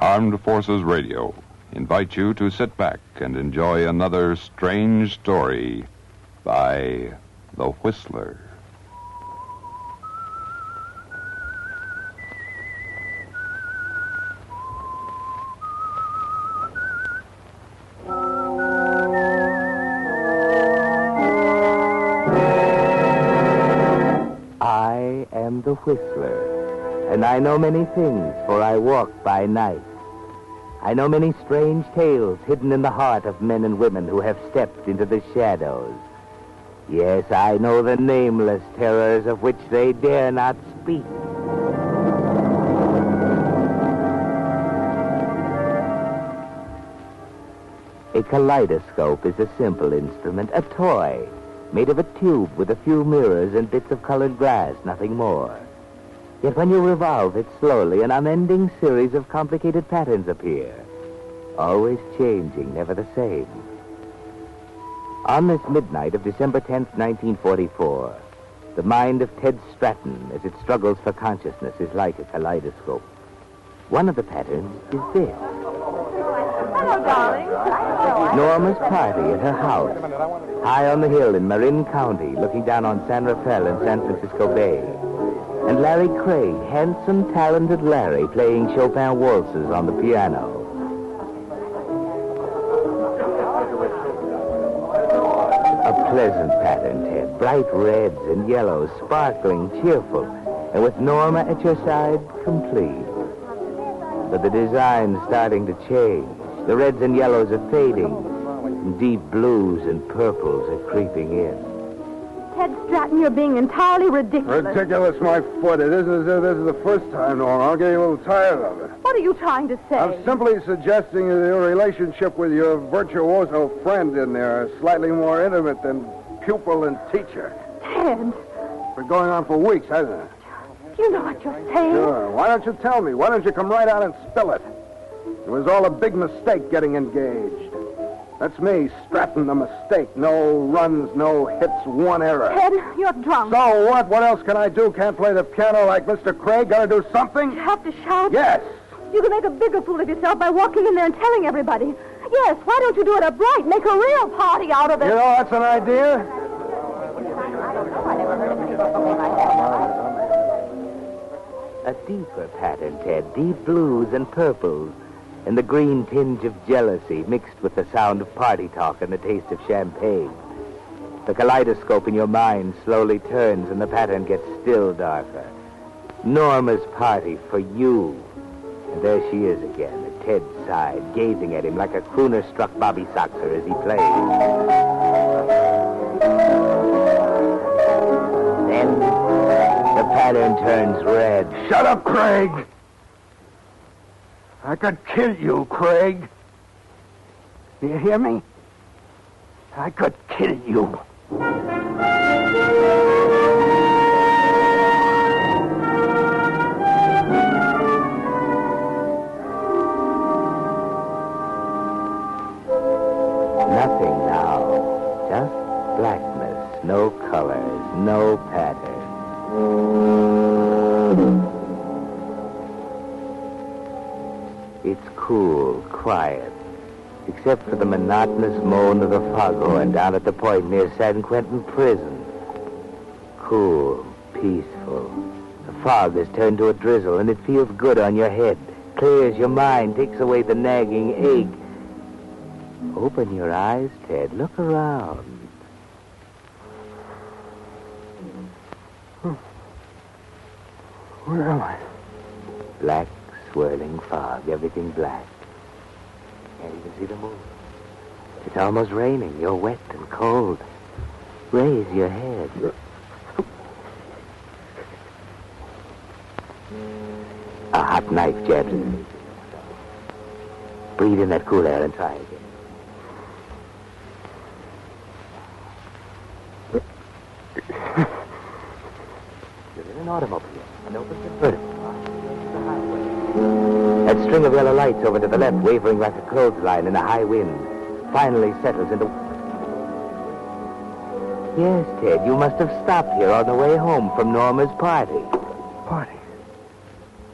Armed Forces Radio invite you to sit back and enjoy another strange story by The Whistler. I am the Whistler, and I know many things, for I walk by night. I know many strange tales hidden in the heart of men and women who have stepped into the shadows. Yes, I know the nameless terrors of which they dare not speak. A kaleidoscope is a simple instrument, a toy, made of a tube with a few mirrors and bits of colored glass, nothing more. Yet when you revolve it slowly, an unending series of complicated patterns appear, always changing, never the same. On this midnight of December 10th, 1944, the mind of Ted Stratton, as it struggles for consciousness, is like a kaleidoscope. One of the patterns is this. Hello, darling. Norma's party at her house, high on the hill in Marin County, looking down on San Rafael and San Francisco Bay. And Larry Craig, handsome, talented Larry, playing Chopin waltzes on the piano. A pleasant pattern, Ted. Bright reds and yellows, sparkling, cheerful. And with Norma at your side, complete. But the design's starting to change. The reds and yellows are fading. And deep blues and purples are creeping in. Ted Stratton, you're being entirely ridiculous. Ridiculous, my foot. This is the first time, Norma. I'll get you a little tired of it. What are you trying to say? I'm simply suggesting that your relationship with your virtuoso friend in there is slightly more intimate than pupil and teacher. Ted, It's been going on for weeks, hasn't it? you know what you're saying. Sure. Why don't you tell me? Why don't you come right out and spill it? It was all a big mistake getting engaged. That's me, Stratton, the mistake. No runs, no hits, one error. Ted, you're drunk. So what? What else can I do? Can't play the piano like Mr. Craig? Gotta do something? You have to shout. Yes. You can make a bigger fool of yourself by walking in there and telling everybody. Yes, why don't you do it upright? Make a real party out of it. You know, that's an idea. A deeper pattern, Ted. Deep blues and purples. And the green tinge of jealousy mixed with the sound of party talk and the taste of champagne. The kaleidoscope in your mind slowly turns and the pattern gets still darker. Norma's party for you. And there she is again, at Ted's side, gazing at him like a crooner-struck Bobby Soxer as he plays. Then the pattern turns red. Shut up, Craig. I could kill you, Craig. Do you hear me? I could kill you. Nothing now. Just blackness. No colors. No pattern. It's cool, quiet, except for the monotonous moan of the foghorn down at the point near San Quentin Prison. Cool, peaceful. The fog has turned to a drizzle, and it feels good on your head. Clears your mind, takes away the nagging ache. Open your eyes, Ted. Look around. Where am I? Black, swirling fog, everything black. Can't even see the moon. It's almost raining. You're wet and cold. Raise your head. A hot knife jabs in me. Breathe in that cool air and try again. You're in an automobile, an open convertible. That string of yellow lights over to the left, wavering like a clothesline in a high wind, finally settles into... Yes, Ted, you must have stopped here on the way home from Norma's party. Party?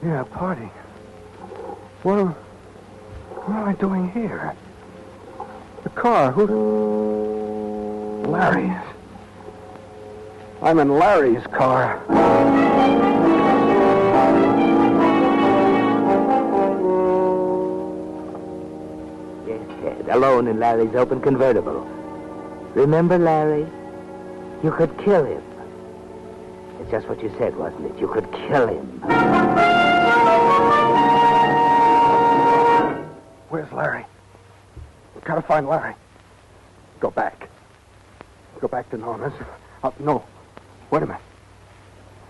Yeah, party. What What am I doing here? The car, who... Larry's. I'm in Larry's car. Yes, Ted, alone in Larry's open convertible. Remember Larry? You could kill him. It's just what you said, wasn't it? You could kill him. Where's Larry? We've got to find Larry. Go back. Go back to Norma's. No. Wait a minute.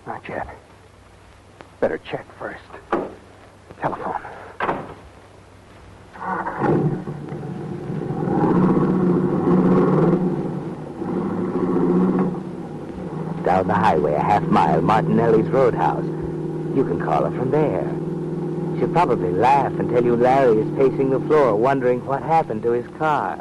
Not yet. Better check first. Telephone. Down the highway, a half mile, Martinelli's Roadhouse. You can call her from there. She'll probably laugh and tell you Larry is pacing the floor, wondering what happened to his car.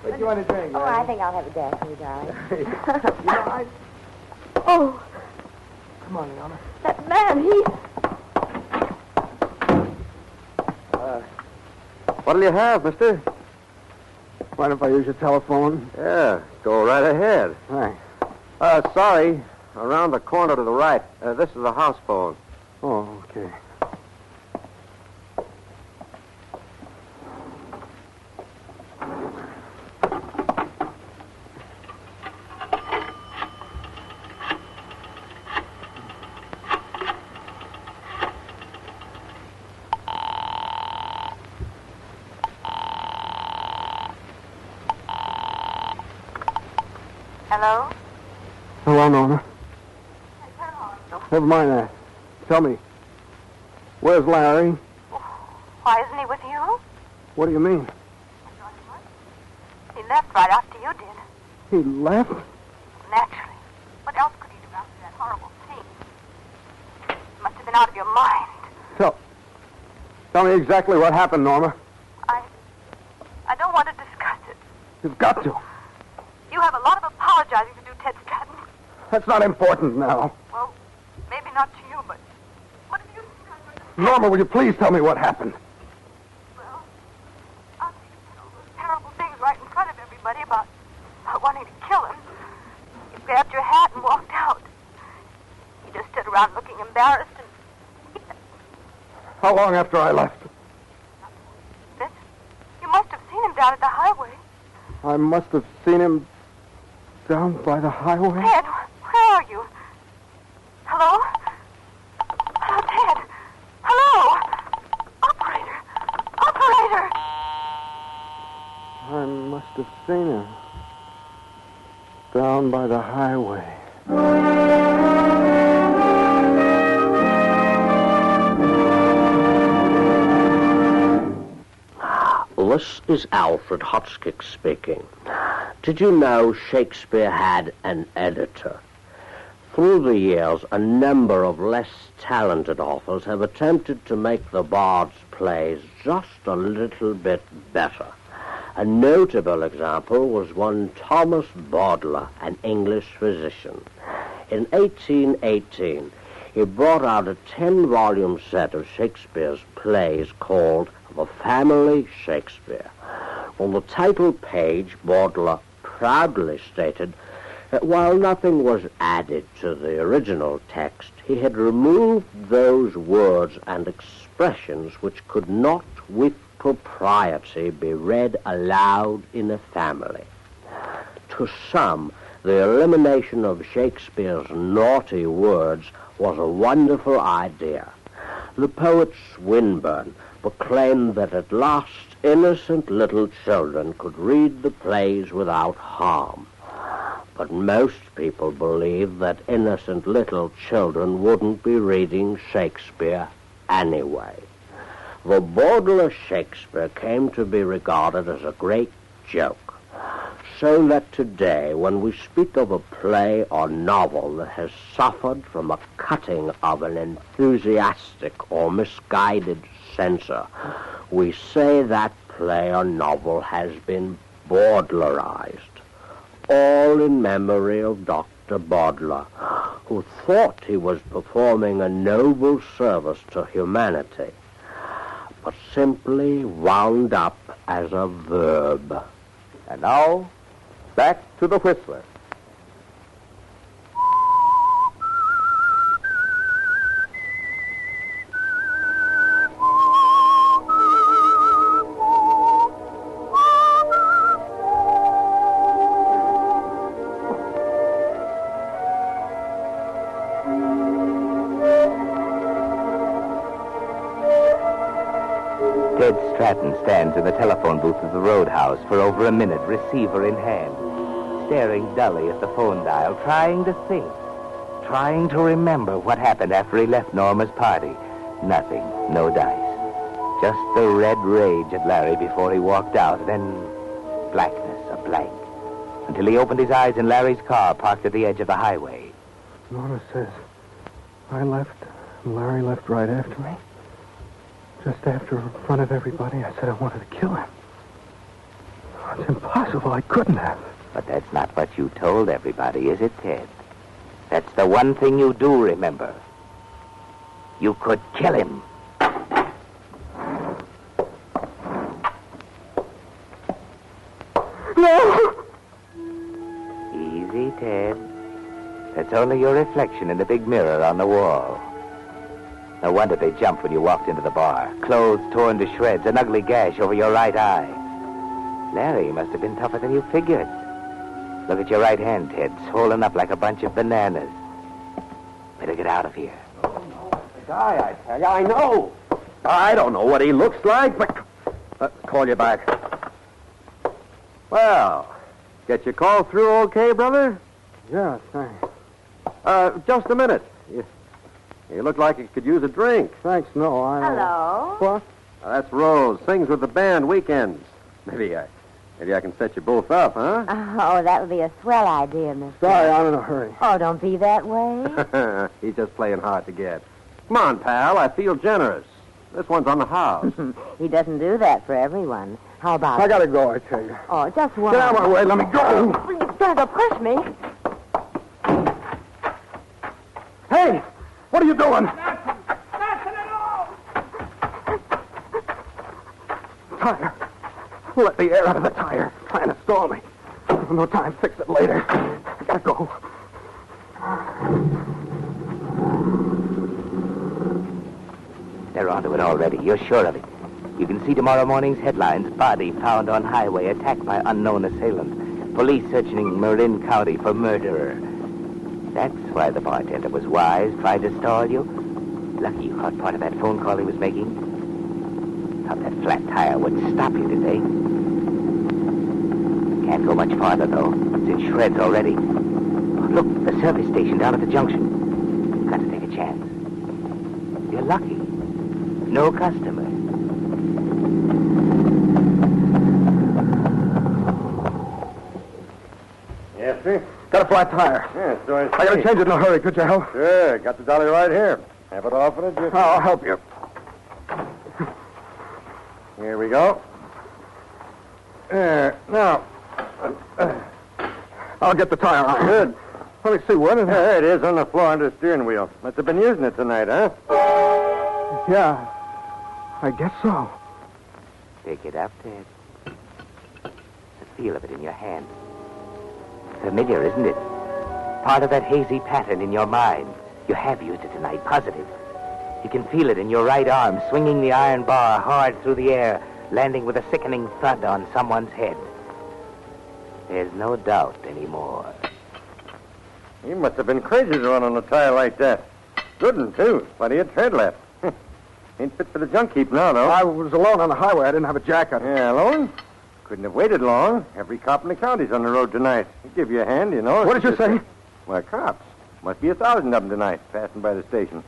What do you want to drink? Oh, I think I'll have a dash for you, darling. Oh. Come on, Leona. That man, he... What'll you have, mister? Mind if I use your telephone? Yeah, go right ahead. Thanks. Sorry. Around the corner to the right. This is the house phone. Oh, okay. Hello? Hello, Norma. Never mind that. Tell me, where's Larry? Why isn't he with you? What do you mean? He left right after you did. He left? Naturally. What else could he do after that horrible scene? You must have been out of your mind. Tell me exactly what happened, Norma. I don't want to discuss it. You've got to. You have a lot of apologizing to do, Ted Stratton. That's not important now. Well, maybe not to you, but what have you done? Norma, will you please tell me what happened? Well, after you said all those terrible things right in front of everybody about wanting to kill him, you grabbed your hat and walked out. He just stood around looking embarrassed and... How long after I left? This? You must have seen him down at the highway. I must have seen him down by the highway. Ted, where are you? Hello? Hello, Ted. Hello? Operator! Operator! I must have seen him down by the highway. This is Alfred Hotchkiss speaking. Did you know Shakespeare had an editor? Through the years, a number of less talented authors have attempted to make the Bard's plays just a little bit better. A notable example was one Thomas Bowdler, an English physician. In 1818, he brought out a 10-volume set of Shakespeare's plays called The Family Shakespeare. On the title page, Bowdler proudly stated that while nothing was added to the original text, he had removed those words and expressions which could not with propriety be read aloud in a family. To some, the elimination of Shakespeare's naughty words was a wonderful idea. The poet Swinburne proclaimed that at last innocent little children could read the plays without harm. But most people believe that innocent little children wouldn't be reading Shakespeare anyway. The Bowdler Shakespeare came to be regarded as a great joke, so that today, when we speak of a play or novel that has suffered from a cutting of an enthusiastic or misguided censor, we say that entire novel has been Bawdlerized, all in memory of Dr. Bawdler, who thought he was performing a noble service to humanity, but simply wound up as a verb. And now, back to the Whistler. Ted Stratton stands in the telephone booth of the Roadhouse for over a minute, receiver in hand, staring dully at the phone dial, trying to think, trying to remember what happened after he left Norma's party. Nothing, no dice. Just the red rage at Larry before he walked out, then blackness, a blank, until he opened his eyes in Larry's car parked at the edge of the highway. Norma says I left, and Larry left right after me. Just after, in front of everybody, I said I wanted to kill him. Oh, it's impossible. I couldn't have. But that's not what you told everybody, is it, Ted? That's the one thing you do remember. You could kill him. No! Easy, Ted. That's only your reflection in the big mirror on the wall. No wonder they jumped when you walked into the bar. Clothes torn to shreds, an ugly gash over your right eye. Larry must have been tougher than you figured. Look at your right hand, Ted, swollen up like a bunch of bananas. Better get out of here. The guy, I tell you, I know. I don't know what he looks like, but... Let's call you back. Well, get your call through okay, brother? Yeah, thanks. Just a minute. You look like you could use a drink. Thanks, no, I... Hello? What? That's Rose. Sings with the band weekends. Maybe I can set you both up, huh? Oh, that would be a swell idea, mister. Sorry, I'm in a hurry. Oh, don't be that way. He's just playing hard to get. Come on, pal. I feel generous. This one's on the house. He doesn't do that for everyone. How about I gotta go, I tell you. Oh, just one. Get out of my way, let me go! You're going to push me. Hey! What are you doing? Nothing at all. Tire. Let the air out of the tire. Trying to stall me. No time. Fix it later. I gotta go. They're onto it already. You're sure of it. You can see tomorrow morning's headlines. Body found on highway, attacked by unknown assailant. Police searching Marin County for murderer. That's why the bartender was wise, tried to stall you. Lucky you caught part of that phone call he was making. Thought that flat tire would stop you today. Can't go much farther, though. It's in shreds already. Oh, look, the service station down at the junction. Got to take a chance. You're lucky. No customers. Yes, sir? Got a flat tire. Yeah, so I gotta change it in a hurry. Could you help? Sure. Got the dolly right here. Have it off in a jiffy. I'll help you. Here we go. There. Now. I'll get the tire on. Good. Let me see, what is it? There it is on the floor under the steering wheel. Must have been using it tonight, huh? Yeah, I guess so. Pick it up, Ted. The feel of it in your hand. Familiar, isn't it? Part of that hazy pattern in your mind. You have used it tonight, positive. You can feel it in your right arm, swinging the iron bar hard through the air, landing with a sickening thud on someone's head. There's no doubt anymore. He must have been crazy to run on a tire like that. Good one, too. Plenty of tread left. Ain't fit for the junk heap now, though. I was alone on the highway. I didn't have a jacket. Yeah, alone? Couldn't have waited long. Every cop in the county's on the road tonight. He'd give you a hand, you know. What did you say? Why, cops. Must be 1,000 of them tonight, passing by the station.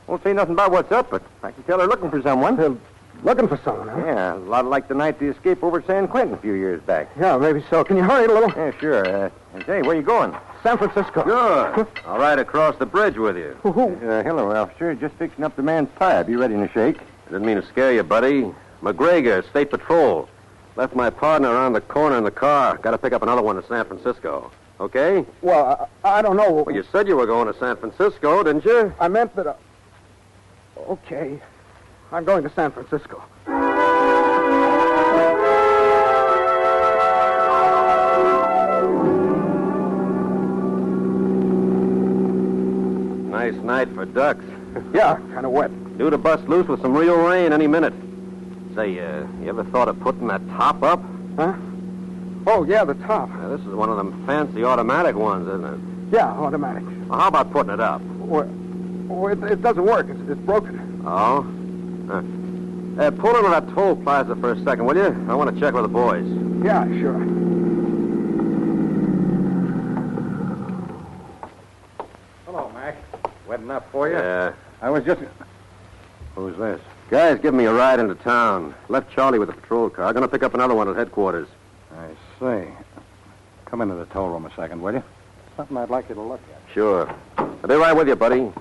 Won't say nothing about what's up, but I can tell they're looking for someone. They're looking for someone, huh? Yeah, a lot like the night they escaped over San Quentin a few years back. Yeah, maybe so. Can you hurry it a little? Yeah, sure. Hey, where you going? San Francisco. Good. I'll ride across the bridge with you. Who? Hello, officer. Just fixing up the man's tire. Be ready in a shake. I didn't mean to scare you, buddy. McGregor, State Patrol. Left my partner around the corner in the car. Got to pick up another one in San Francisco. Okay? Well, I don't know. Well, you said you were going to San Francisco, didn't you? I meant that... Okay. I'm going to San Francisco. Nice night for ducks. Yeah, kind of wet. Due to bust loose with some real rain any minute. Say, you ever thought of putting that top up? Huh? Oh, yeah, the top. This is one of them fancy automatic ones, isn't it? Yeah, automatic. Well, how about putting it up? Well, it doesn't work. It's broken. Oh? Pull into that toll plaza for a second, will you? I want to check with the boys. Yeah, sure. Hello, Mac. Wet enough for you? Yeah. I was just... Who's this? Guys, give me a ride into town. Left Charlie with the patrol car. Gonna pick up another one at headquarters. I see. Come into the toll room a second, will you? Something I'd like you to look at. Sure. I'll be right with you, buddy.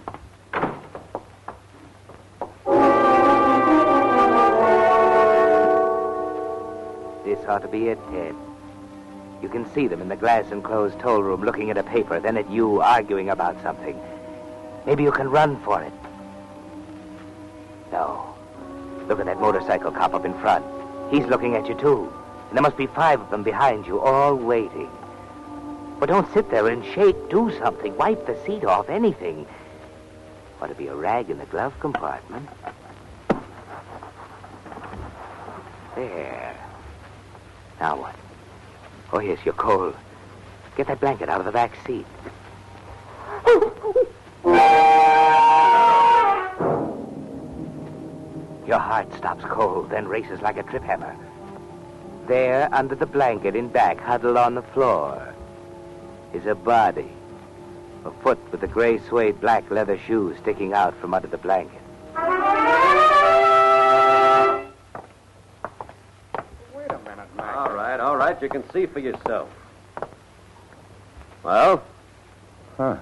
This ought to be it, Ted. You can see them in the glass-enclosed toll room looking at a paper, then at you arguing about something. Maybe you can run for it. No. Look at that motorcycle cop up in front. He's looking at you, too. And there must be 5 of them behind you, all waiting. But don't sit there and shake. Do something. Wipe the seat off, anything. Ought to be a rag in the glove compartment. There. Now what? Oh, yes, you're cold. Get that blanket out of the back seat. Your heart stops cold, then races like a trip hammer. There, under the blanket in back, huddled on the floor, is a body. A foot with the gray suede black leather shoes sticking out from under the blanket. Wait a minute, Mac. All right. You can see for yourself. Well? Huh.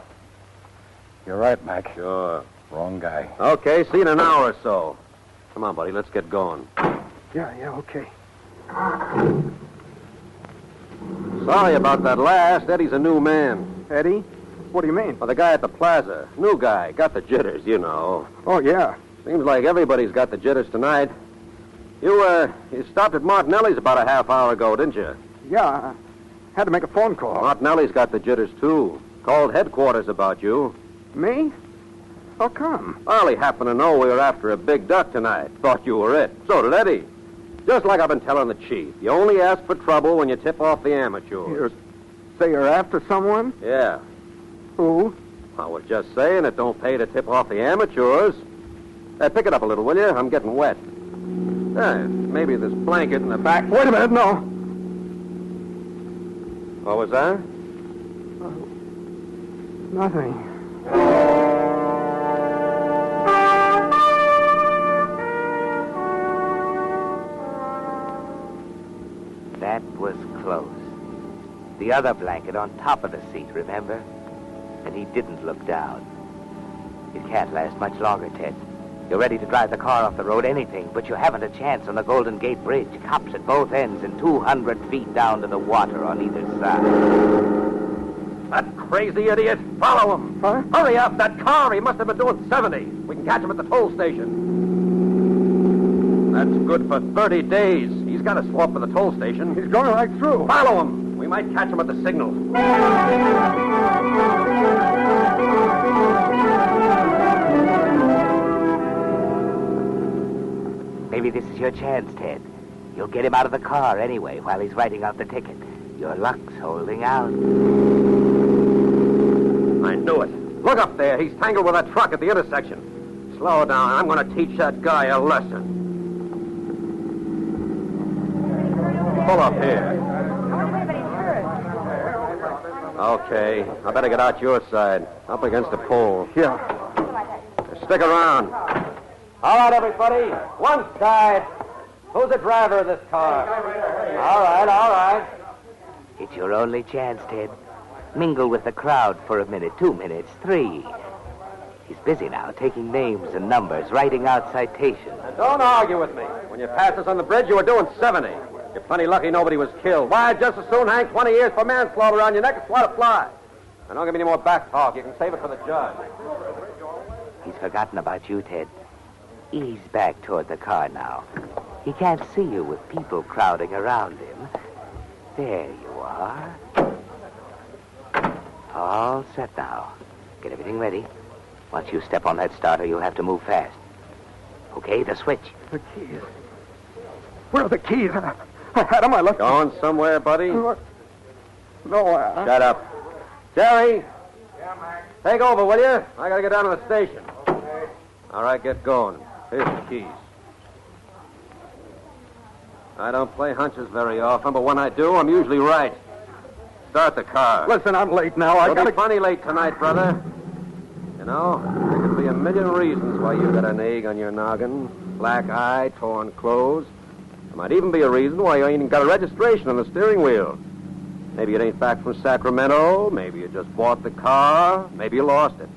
You're right, Mac. Sure. Wrong guy. Okay, see you in an hour or so. Come on, buddy, let's get going. Yeah, okay. Sorry about that last. Eddie's a new man. Eddie? What do you mean? Well, the guy at the plaza. New guy. Got the jitters, you know. Oh, yeah. Seems like everybody's got the jitters tonight. You stopped at Martinelli's about a half hour ago, didn't you? Yeah, I had to make a phone call. Martinelli's got the jitters, too. Called headquarters about you. Me? How come? Well, he happened to know we were after a big duck tonight. Thought you were it. So did Eddie. Just like I've been telling the chief. You only ask for trouble when you tip off the amateurs. Say you're after someone? Yeah. Who? I was just saying it don't pay to tip off the amateurs. Hey, pick it up a little, will you? I'm getting wet. Maybe this blanket in the back. Wait a minute, no. What was that? Nothing. That was close. The other blanket on top of the seat, remember? And he didn't look down. It can't last much longer, Ted. You're ready to drive the car off the road, anything, but you haven't a chance on the Golden Gate Bridge. Cops at both ends and 200 feet down to the water on either side. That crazy idiot. Follow him. Huh? Hurry up. That car, he must have been doing 70. We can catch him at the toll station. That's good for 30 days. He's got to swap for the toll station. He's going right through. Follow him. We might catch him at the signal. Maybe this is your chance, Ted. You'll get him out of the car anyway while he's writing out the ticket. Your luck's holding out. I knew it. Look up there. He's tangled with that truck at the intersection. Slow down. I'm going to teach that guy a lesson. Pull up here. Okay. I better get out your side. Up against the pole. Yeah. Stick around. All right, everybody. One side. Who's the driver of this car? All right. It's your only chance, Ted. Mingle with the crowd for a minute, 2 minutes, 3. He's busy now, taking names and numbers, writing out citations. And don't argue with me. When you passed us on the bridge, you were doing 70. You're plenty lucky nobody was killed. Why, I'd just as soon hang 20 years for manslaughter around your neck as swat a fly. And don't give me any more back talk. You can save it for the judge. He's forgotten about you, Ted. Ease back toward the car now. He can't see you with people crowding around him. There you are. All set now. Get everything ready. Once you step on that starter, you'll have to move fast. Okay, the switch. The keys. Where are the keys? I had them. I left them. Going somewhere, buddy? No, Shut up. Jerry. Yeah, Mac. Take over, will you? I gotta get down to the station. Okay. All right, get going. Here's the keys. I don't play hunches very often, but when I do, I'm usually right. Start the car. Listen, I'm late now. I You'll gotta... be funny late tonight, brother. You know, there could be a million reasons why you got an egg on your noggin. Black eye, torn clothes. There might even be a reason why you ain't even got a registration on the steering wheel. Maybe it ain't back from Sacramento. Maybe you just bought the car. Maybe you lost it.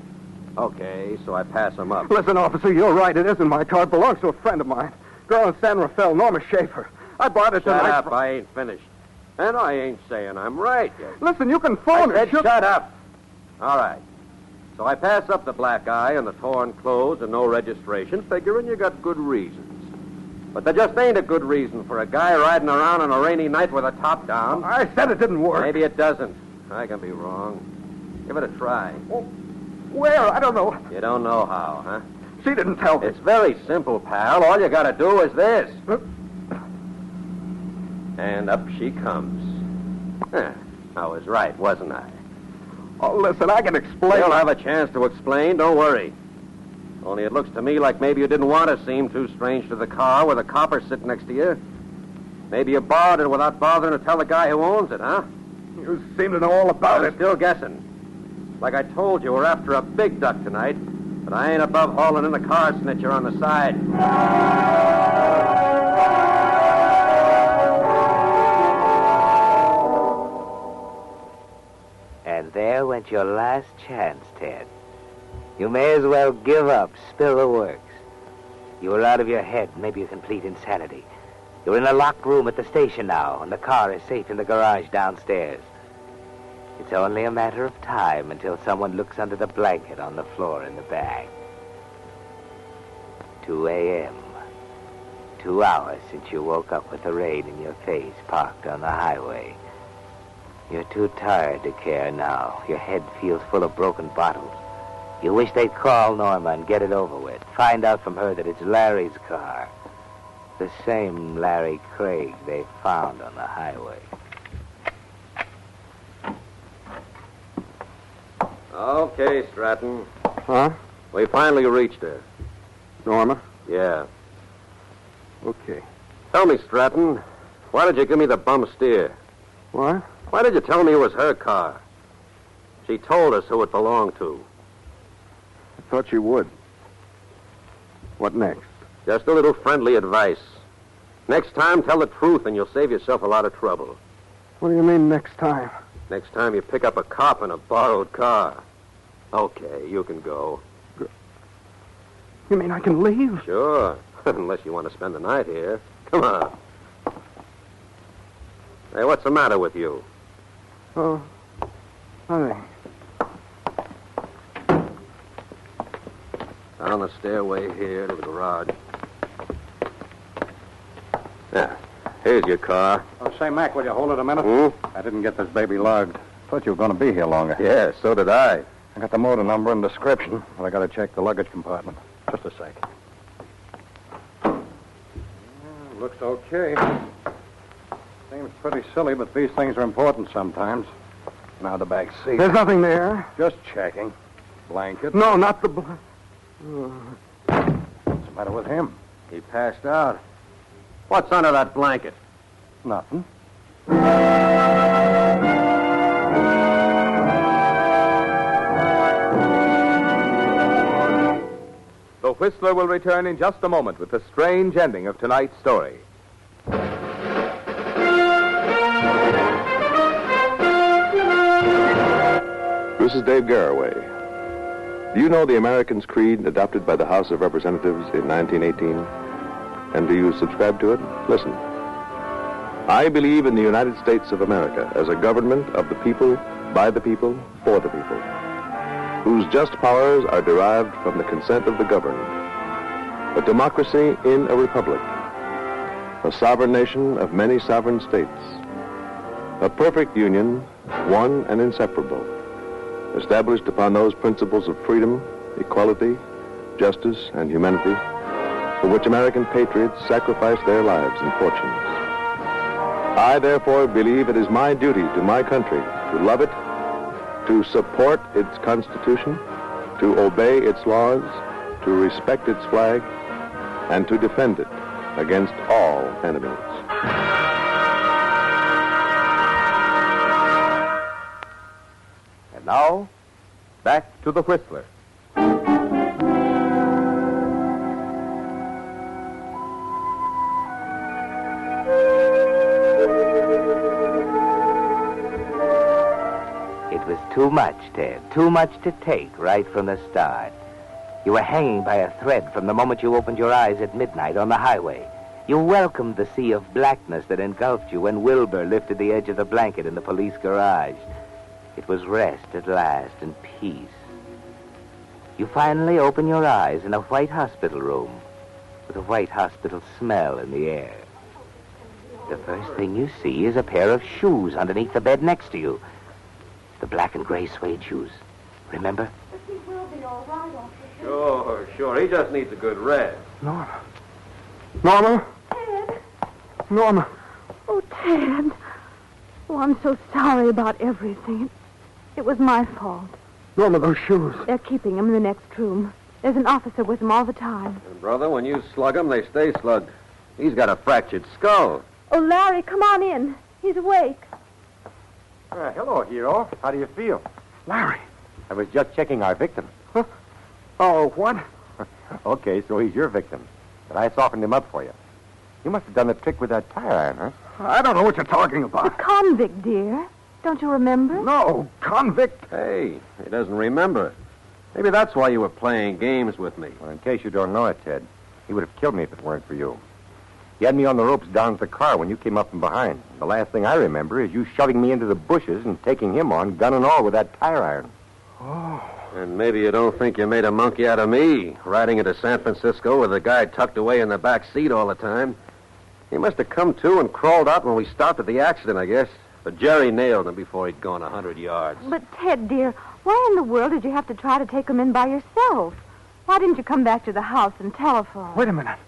Okay, so I pass them up. Listen, officer, you're right. It isn't my car. It belongs to a friend of mine. Girl in San Rafael, Norma Schaefer. I bought it Shut tonight. up, I ain't finished. And I ain't saying I'm right yet. Listen, you can phone I said her. shut up. All right. So I pass up the black eye and the torn clothes and no registration, figuring you got good reasons. But there just ain't a good reason for a guy riding around on a rainy night with a top down. I said it didn't work. Maybe it doesn't. I can be wrong. Give it a try. Where? I don't know. You don't know how, huh? She didn't tell me. It's very simple, pal. All you gotta do is this. And up she comes. I was right, wasn't I? Oh, listen, I can explain. You'll have a chance to explain, don't worry. Only it looks to me like maybe you didn't want to seem too strange to the car with a copper sitting next to you. Maybe you borrowed it without bothering to tell the guy who owns it, huh? You seem to know all about I'm it. still guessing. Like I told you, we're after a big duck tonight, but I ain't above hauling in the car snitcher on the side. And there went your last chance, Ted. You may as well give up, spill the works. You were out of your head, maybe a complete insanity. You're in a locked room at the station now, and the car is safe in the garage downstairs. It's only a matter of time until someone looks under the blanket on the floor in the back. 2 a.m. 2 hours since you woke up with the rain in your face, parked on the highway. You're too tired to care now. Your head feels full of broken bottles. You wish they'd call Norma and get it over with. Find out from her that it's Larry's car. The same Larry Craig they found on the highway. Okay, Stratton. Huh? We finally reached her. Norma? Yeah. Okay. Tell me, Stratton, why did you give me the bum steer? What? Why did you tell me it was her car? She told us who it belonged to. I thought you would. What next? Just a little friendly advice. Next time, tell the truth and you'll save yourself a lot of trouble. What do you mean next time? Next time you pick up a cop in a borrowed car. Okay, you can go. You mean I can leave? Sure, unless you want to spend the night here. Come on. Hey, what's the matter with you? Oh, nothing. Down the stairway here to the garage. Yeah, here's your car. Oh, say, Mac, will you hold it a minute? Hmm? I didn't get this baby logged. Thought you were going to be here longer. Yeah, so did I. I got the motor number and description, but I got to check the luggage compartment. Just a sec. Looks okay. Seems pretty silly, but these things are important sometimes. Now the back seat. There's nothing there. Just checking. Blanket. No, not the... What's the matter with him? He passed out. What's under that blanket? Nothing. The Whistler will return in just a moment with the strange ending of tonight's story. This is Dave Garraway. Do you know the American's Creed adopted by the House of Representatives in 1918? And do you subscribe to it? Listen. I believe in the United States of America as a government of the people, by the people, for the people, whose just powers are derived from the consent of the governed. A democracy in a republic. A sovereign nation of many sovereign states. A perfect union, one and inseparable, established upon those principles of freedom, equality, justice, and humanity, for which American patriots sacrificed their lives and fortunes. I, therefore, believe it is my duty to my country to love it, to support its Constitution, to obey its laws, to respect its flag, and to defend it against all enemies. And now, back to the Whistler. It was too much, Ted. Too much to take right from the start. You were hanging by a thread from the moment you opened your eyes at midnight on the highway. You welcomed the sea of blackness that engulfed you when Wilbur lifted the edge of the blanket in the police garage. It was rest at last and peace. You finally open your eyes in a white hospital room with a white hospital smell in the air. The first thing you see is a pair of shoes underneath the bed next to you. The black and gray suede shoes. Remember? But he will be all right, Officer. Sure. He just needs a good rest. Norma. Norma? Ted. Norma. Oh, Ted. Oh, I'm so sorry about everything. It was my fault. Norma, those shoes. They're keeping him in the next room. There's an officer with him all the time. And brother, when you slug him, they stay slugged. He's got a fractured skull. Oh, Larry, come on in. He's awake. Hello, hero. How do you feel? Larry. I was just checking our victim. Huh? Oh, what? Okay, so he's your victim. But I softened him up for you. You must have done the trick with that tire iron, huh? I don't know what you're talking The about. convict, dear. Don't you remember? No, convict. Hey, he doesn't remember. Maybe that's why you were playing games with me. Well, in case you don't know it, Ted, he would have killed me if it weren't for you. He had me on the ropes down at the car when you came up from behind. The last thing I remember is you shoving me into the bushes and taking him on, gun and all, with that tire iron. Oh. And maybe you don't think you made a monkey out of me, riding into San Francisco with a guy tucked away in the back seat all the time. He must have come to and crawled out when we stopped at the accident, I guess. But Jerry nailed him before he'd gone 100 yards. But, Ted, dear, why in the world did you have to try to take him in by yourself? Why didn't you come back to the house and telephone? Wait a minute.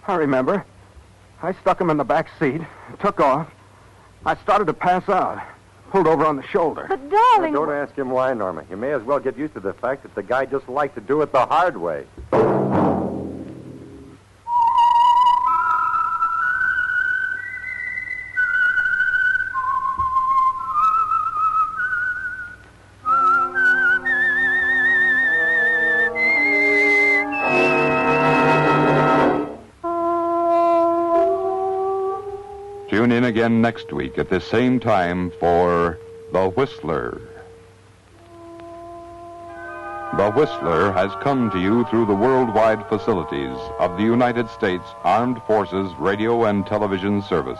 I remember. I stuck him in the back seat, took off. I started to pass out. Pulled over on the shoulder. But, darling... Don't ask him why, Norma. You may as well get used to the fact that the guy just liked to do it the hard way. Tune in again next week at this same time for The Whistler. The Whistler has come to you through the worldwide facilities of the United States Armed Forces Radio and Television Service.